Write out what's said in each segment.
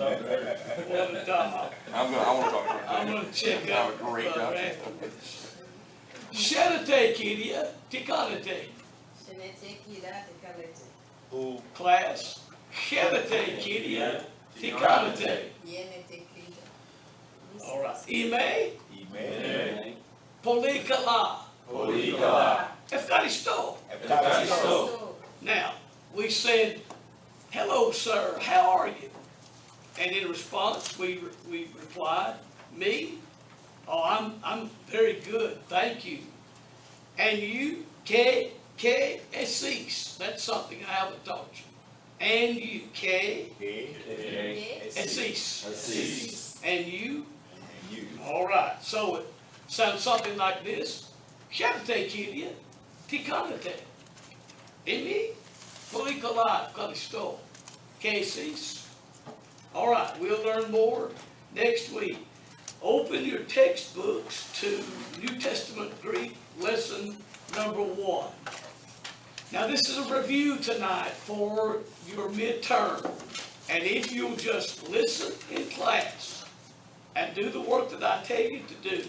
talk to her. Well, Tom, I want to talk to her. I'm gonna check Have out a great job. afterwards. Shenate kidia, tikanate. Who? Class, shenate kidia, tikanate. All right, ime, Email. polikala, Polikala. efkaristo. Efkaristo. Now, we said, hello, sir, how are you? And in response, we replied, me? Oh, I'm very good, thank you. And you, esis, that's something I haven't taught you. And you, esis. Assis. And you? And you. All right, so it sounds something like this. Shabate kidia, tikanate. Imi, polikala, kalisto. Cases. All right, we'll learn more next week. Open your textbooks to New Testament Greek lesson number 1. Now this is a review tonight for your midterm. And if you'll just listen in class and do the work that I tell you to do,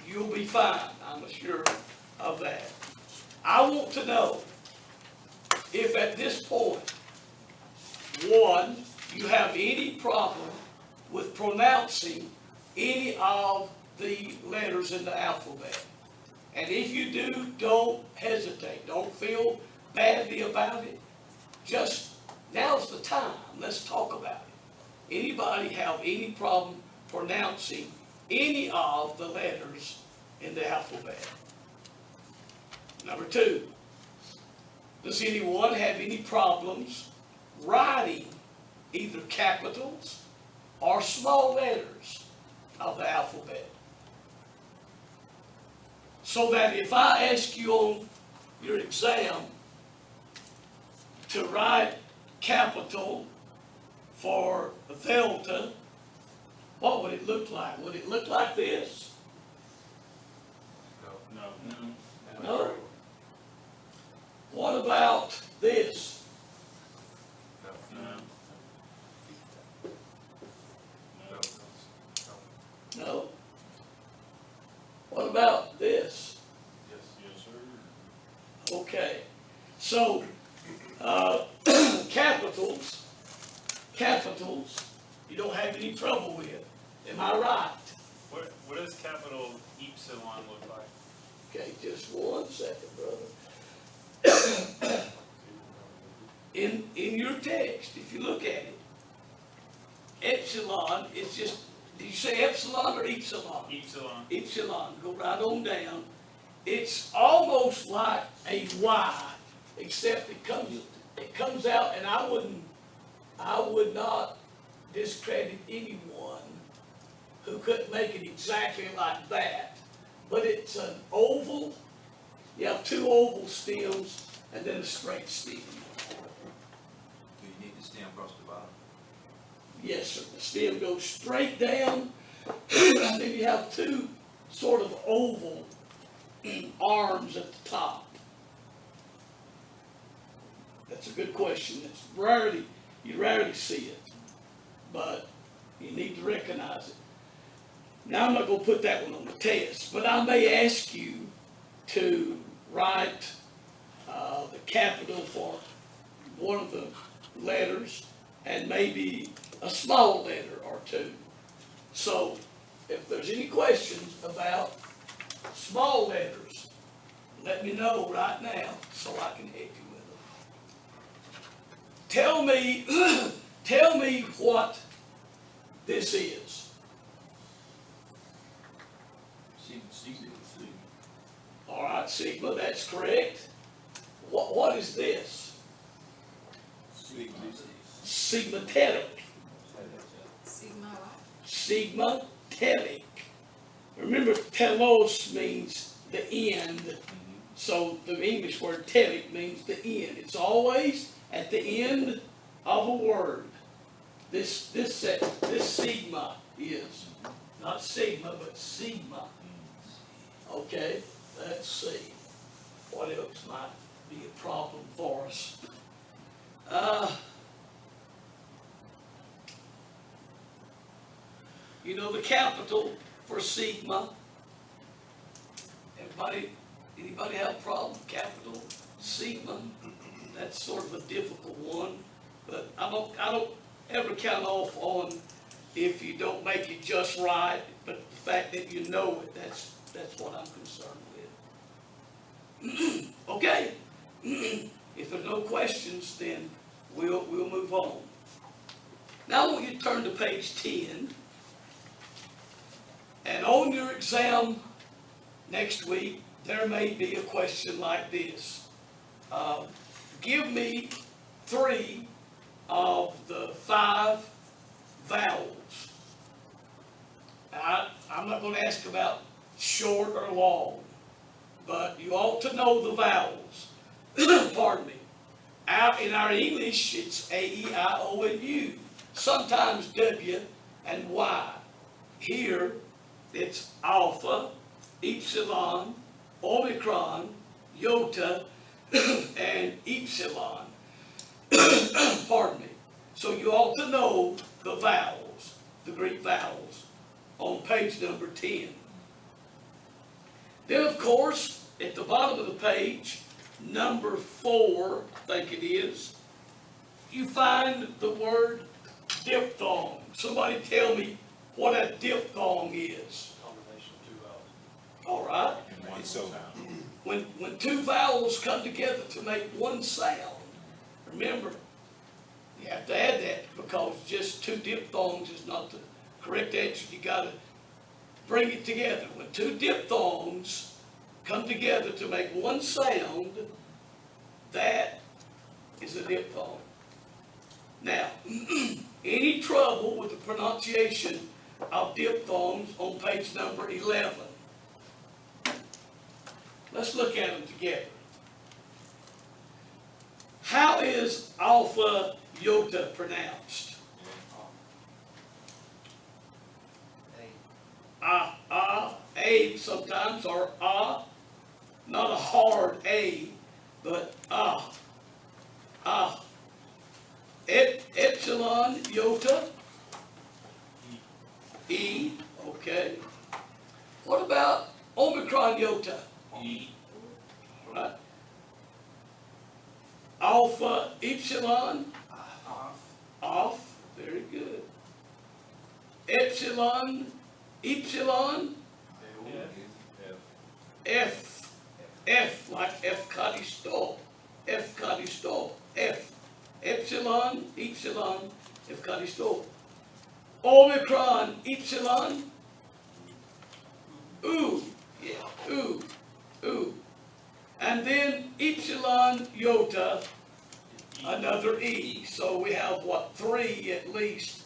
you'll be fine. I'm assured of that. I want to know if at this point, 1, you have any problem with pronouncing any of the letters in the alphabet. And if you do, don't hesitate. Don't feel badly about it. Just, now's the time. Let's talk about it. Anybody have any problem pronouncing any of the letters in the alphabet? Number 2, does anyone have any problems writing either capitals or small letters of the alphabet? So that if I ask you on your exam to write capital for delta, what would it look like? Would it look like this? No. No. What about this? No. What about this? Yes, sir. Okay. So, capitals, you don't have any trouble with. Am I right? What does capital epsilon look like? Okay, just 1 second, brother. In your text, if you look at it, epsilon is just, did you say epsilon or epsilon? Epsilon. Epsilon, go right on down. It's almost like a Y, except it comes out, and I would not discredit anyone who couldn't make it exactly like that. But it's an oval. You have 2 oval stems and then a straight stem. Do you need the stem across the bottom? Yes, sir. The stem goes straight down, and then you have 2 sort of oval arms at the top. That's a good question. You rarely see it, but you need to recognize it. Now I'm not going to put that one on the test, but I may ask you to write the capital for one of the letters and maybe a small letter or 2. So if there's any questions about small letters, let me know right now so I can help you with them. Tell me what this is. All right, sigma, that's correct. What is this? Sigmateric. Sigma what? Sigmateric. Remember, telos means the end. So the English word teric means the end. It's always at the end of a word. This sigma is not sigma, but sigma. Okay, let's see. What else might be a problem for us? You know the capital for sigma? Anybody have a problem with capital sigma? That's sort of a difficult one, but I don't ever count off on if you don't make it just right, but the fact that you know it, that's what I'm concerned with. Okay, if there's no questions, then we'll move on. Now I want you to turn to page 10, and on your exam next week, there may be a question like this. Give me 3 of the 5 vowels. I'm not going to ask about short or long, but you ought to know the vowels. Pardon me. In our English, it's A, E, I, O, and U. Sometimes W and Y. Here, it's alpha, epsilon, omicron, iota, and epsilon. Pardon me. So you ought to know the vowels, the Greek vowels, on page number 10. Then, of course, at the bottom of the page, number 4, I think it is, you find the word diphthong. Somebody tell me what a diphthong is. Combination of 2 vowels. All right. And one So- sound. When 2 vowels come together to make one sound, remember, you have to add that because just 2 diphthongs is not the correct answer. You got to bring it together. When 2 diphthongs come together to make one sound, that is a diphthong. Now, any trouble with the pronunciation of diphthongs on page number 11? Let's look at them together. How is alpha iota pronounced? A sometimes, or not a hard A, but epsilon iota, E, okay. What about omicron iota? E. Right. Alpha epsilon, off, very good. Epsilon, F like F F, epsilon, F omicron, epsilon, ooh, yeah, ooh. And then epsilon iota, another E. So we have what, 3 at least,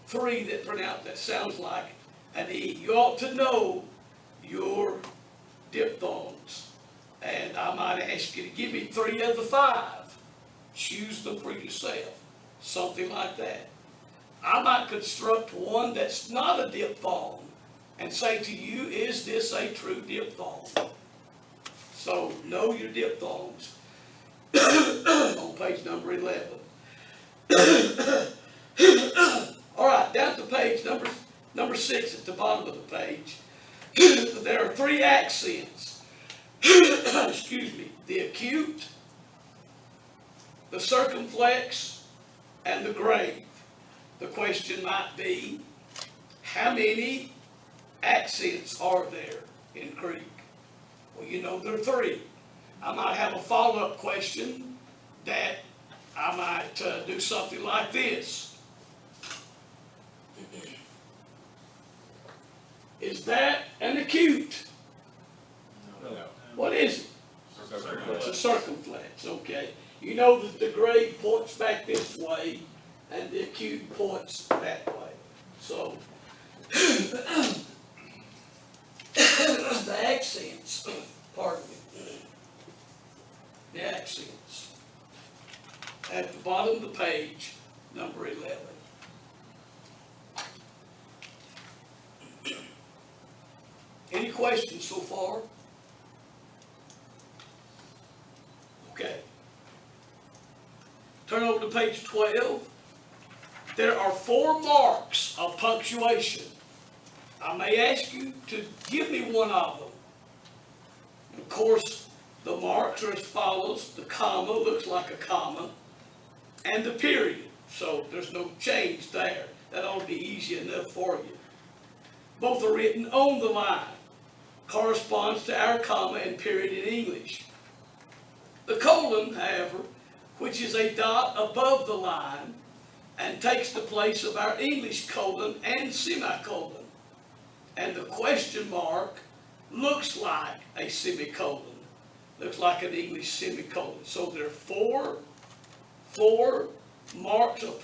3 that sounds like an E. You ought to know your diphthongs. And I might ask you to give me 3 of the 5. Choose them for yourself. Something like that. I might construct one that's not a diphthong and say to you, is this a true diphthong? So know your diphthongs on page number 11. All right, down to page number 6 at the bottom of the page. There are 3 accents. Excuse me. The acute, the circumflex, and the grave. The question might be, how many accents are there in Greek? Well, you know there are 3. I might have a follow-up question that I might do something like this. Is that an acute? No. What is it? Circumflex. It's a circumflex, okay. You know that the grave points back this way and the acute points that way. So, the accents, pardon me, the accents at the bottom of the page, number 11. Any questions so far? Okay. Turn over to page 12. There are 4 marks of punctuation I may ask you to give me one of them. Of course, the marks are as follows. The comma looks like a comma, and the period. So there's no change there. That ought to be easy enough for you. Both are written on the line. Corresponds to our comma and period in English. The colon, however, which is a dot above the line and takes the place of our English colon and semicolon. And the question mark looks like a semicolon. Looks like an English semicolon. So there are four marks of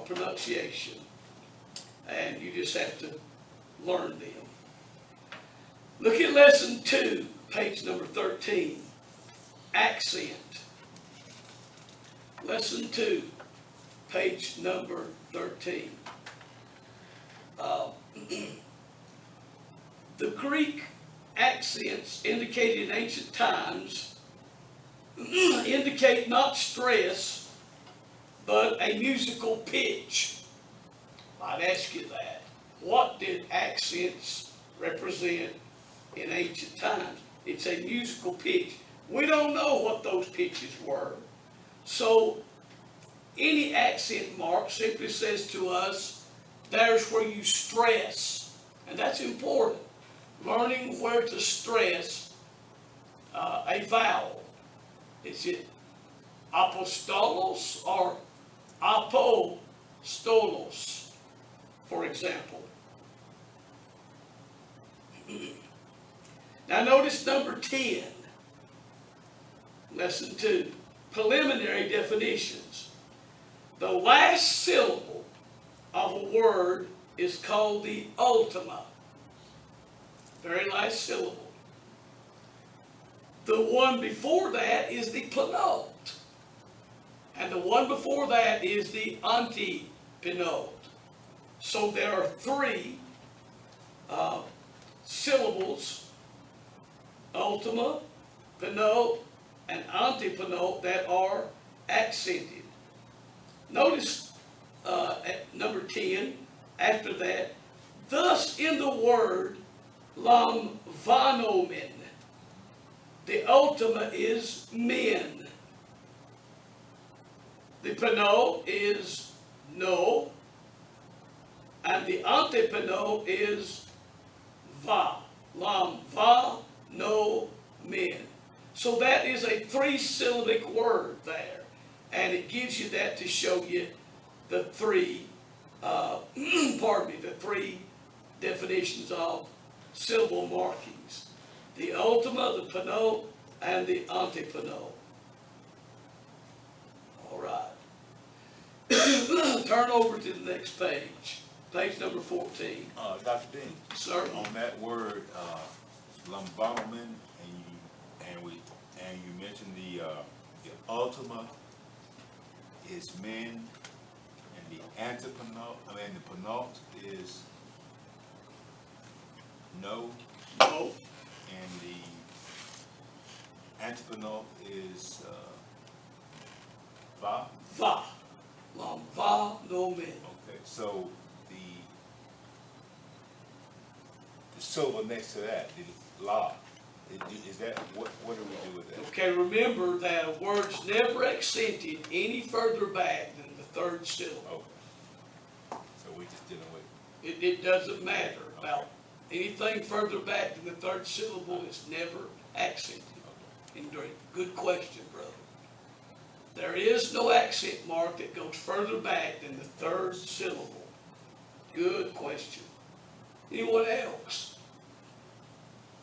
pronunciation. And you just have to learn them. Look at lesson 2, page number 13. Accent. Lesson 2, page number 13. The Greek accents indicated in ancient times indicate not stress, but a musical pitch. I'd ask you that. What did accents represent in ancient times? It's a musical pitch. We don't know what those pitches were. So any accent mark simply says to us, there's where you stress. And that's important. Learning where to stress a vowel. Is it apostolos or apostolos, for example? Now notice number 10, lesson 2, preliminary definitions. The last syllable of a word is called the ultima. Very last syllable. The one before that is the penult. And the one before that is the antepenult. So there are 3 syllables, ultima, penult, and antepenult, that are accented. Notice at number 10, after that, thus in the word lamvanomen, the ultima is men. The penult is no, and the antepenult is va. Lamva, no, men. So that is a 3-syllabic word there, and it gives you that to show you the 3, the 3 definitions of syllable markings. The ultima, the penult, and the antepenult. All right. Turn over to the next page. Page number 14. Dr. Dean. Sir? On that word, lumbomen, and you mentioned the ultima is men, and the antepenult, the penult is no, No. and the antepenult is va. Va. Lamva, no men. Okay, so the syllable next to that, the la, is that, what do we do with that? Okay, remember that a word's never accented any further back than the 3rd syllable. Okay. So we're just dealing with, It doesn't matter about anything further back than the 3rd syllable is never accented in Greek. Good question, brother. There is no accent mark that goes further back than the 3rd syllable. Good question. Anyone else?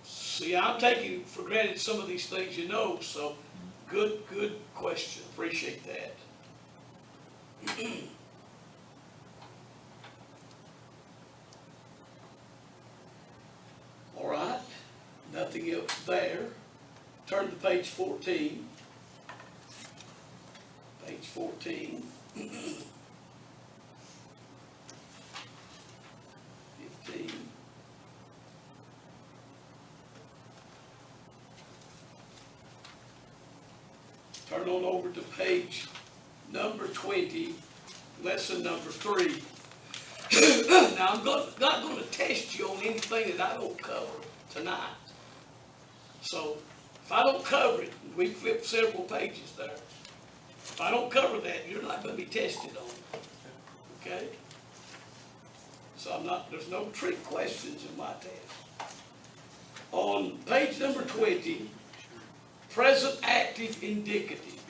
See, I'm taking for granted some of these things you know, so good question. Appreciate that. All right, nothing else there. Turn to page 14. Page 14. 15. Turn on over to page number 20, lesson number 3. Now Now, not gonna test you on anything that I don't cover tonight. So, if I don't cover it, we flipped several pages there. If I don't cover that, you're not gonna be tested on it, okay? So there's no trick questions in my test. On page number 20, present active indicative.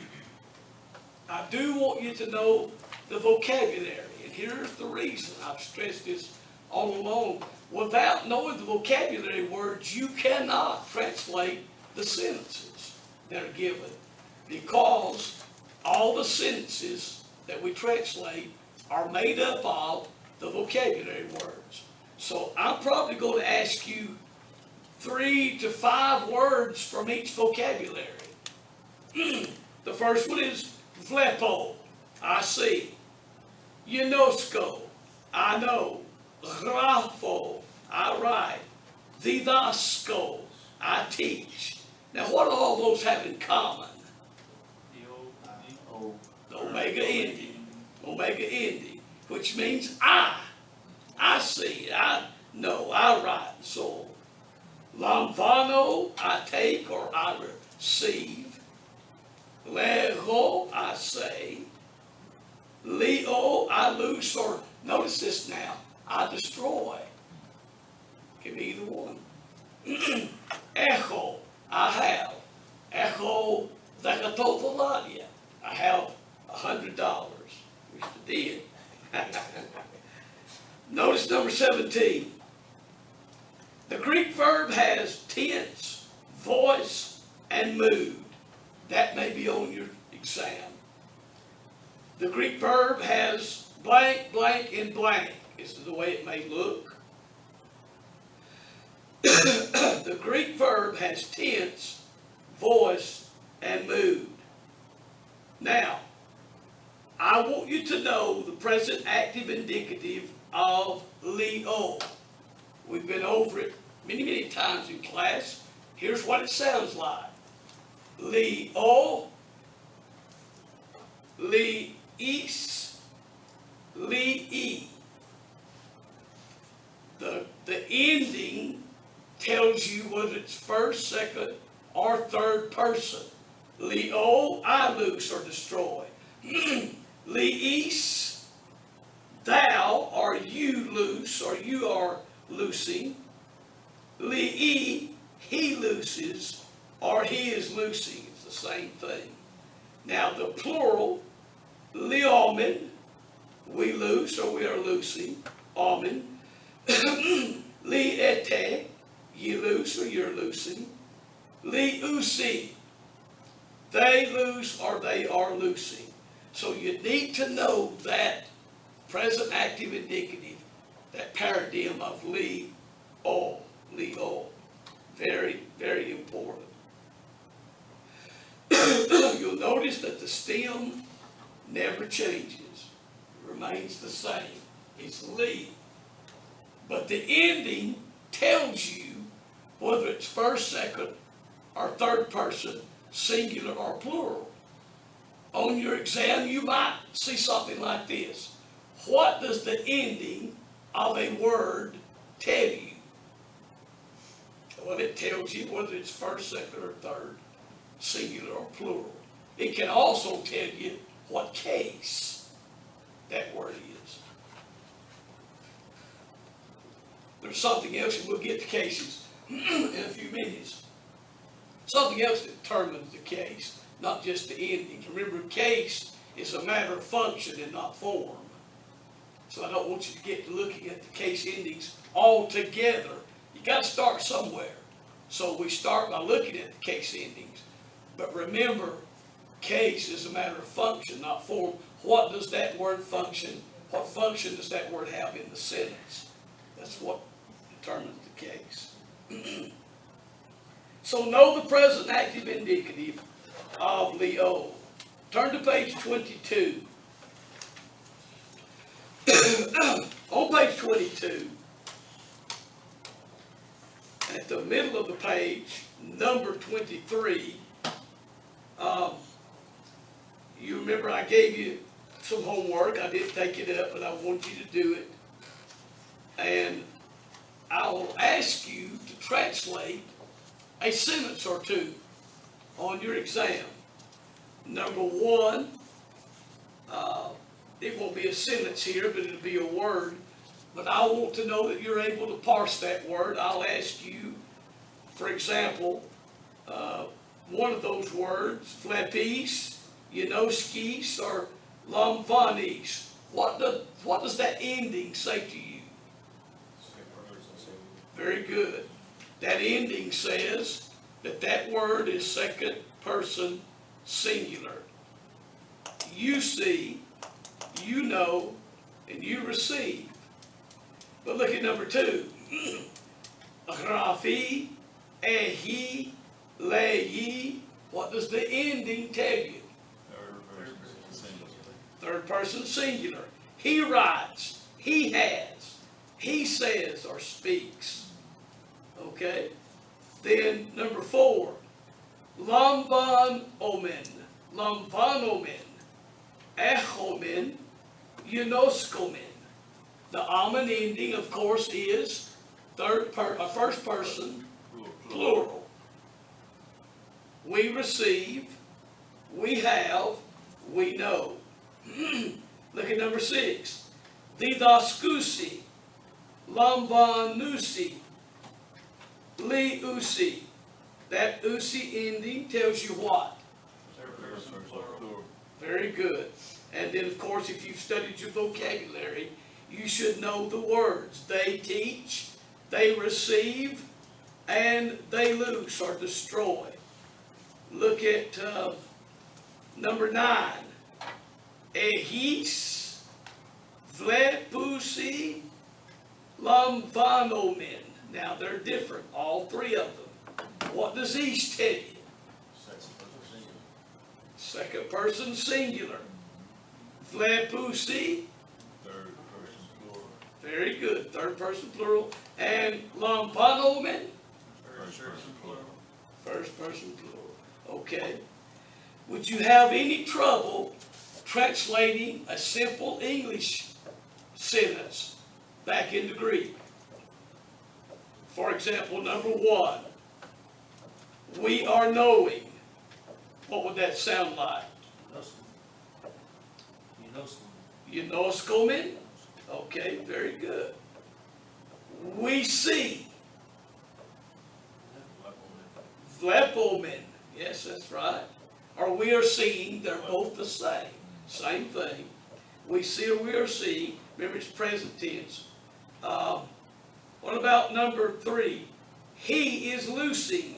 I do want you to know the vocabulary, and here's the reason I've stressed this all along. Without knowing the vocabulary words, you cannot translate the sentences that are given, because all the sentences that we translate are made up of the vocabulary words. So I'm probably going to ask you 3 to 5 words from each vocabulary. The first one is vlepo, I see. Unosko, I know. Grafo, I write. Didasko, I teach. Now what do all those have in common? The omega ending, which means I see, I know, I write, and so on. Lamvano, I take or I receive. Lego, I say. Leo, I loose, or notice this now, I destroy. Give me either one. Echo, I have. Echo, zakatopaladia, I have $100, which I did. Notice number 17. The Greek verb has tense, voice, and mood. That may be on your exam. The Greek verb has blank, blank, and blank. This is the way it may look. The Greek verb has tense, voice, and mood. Now, I want you to know the present active indicative of Leo. We've been over it many, many times in class. Here's what it sounds like. Leo, Leis, Lei. The ending tells you whether it's first, second, or third person. Leo, I loose or destroy. Leis, thou or you loose or you are loosing. Lei, he looses or he is loosing. It's the same thing. Now the plural, leomen, we loose or we are loosing. Omen. Liete, ye loose or you're loosing. Liusi, they loose or they are loosing. So you need to know that present active indicative, that paradigm of Leo. Very, very important. You'll notice that the stem never changes. It remains the same. It's Lee. But the ending tells you whether it's first, second, or third person, singular or plural. On your exam, you might see something like this. What does the ending of a word tell you? Well, it tells you whether it's first, second, or third, singular or plural. It can also tell you what case that word is. There's something else, and we'll get to cases in a few minutes. Something else that determines the case, not just the ending. Remember, case is a matter of function and not form. So I don't want you to get to looking at the case endings all together. You got to start somewhere. So we start by looking at the case endings. But remember, case is a matter of function, not form. What does that word function, what function does that word have in the sentence? That's what determines the case. So know the present active indicative of Leo. Turn to page 22. On page 22, at the middle of the page, number 23, you remember I gave you some homework. I didn't take it up, but I want you to do it. and I will ask you to translate a sentence or two on your exam. Number one, it won't be a sentence here, but it'll be a word. But I want to know that you're able to parse that word. I'll ask you, for example, one of those words, flepis, Yanoskis, or lamvanis. What does that ending say to you? Very good. That ending says that word is second person singular. You see, you know, and you receive. But look at number two. Rafi, ehi, leyi. What does the ending tell you? Third person singular. He writes, he has, he says or speaks. Okay? Then number four, lamvan omen, echomen, yunoskomen. The amen ending, of course, is first person plural. We receive, we have, we know. Look at number 6. Didaskusi, lamvanusi, li usi. That usi ending tells you what? Very good. And then, of course, if you've studied your vocabulary, you should know the words. They teach, they receive, and they loose or destroy. Look at number 9. Ehis, vlepusi, lamvanomen. Now, they're different, all three of them. What does each tell you? Second person singular. Vlepusi. Third person plural. Very good. Third person plural. And lamvanomen. First person plural. First person plural. Okay. Would you have any trouble translating a simple English sentence back into Greek? For example, number 1, we are knowing. What would that sound like? Yunoskomen? Okay, very good. We see. Vlepomen. Yes, that's right. Or we are seeing, they're both the same. Same thing. We see or we are seeing. Remember, it's present tense. What about number 3? He is loosing.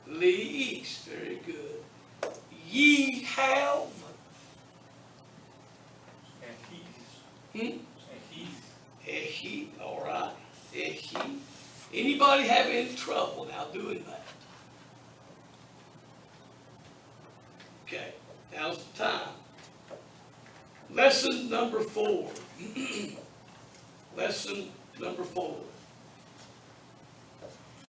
Least. Very good. Ye have. Ehi. All right. Ehi. Anybody have any trouble now doing that? Okay. Now's the time. Lesson number 4. Lesson number 4.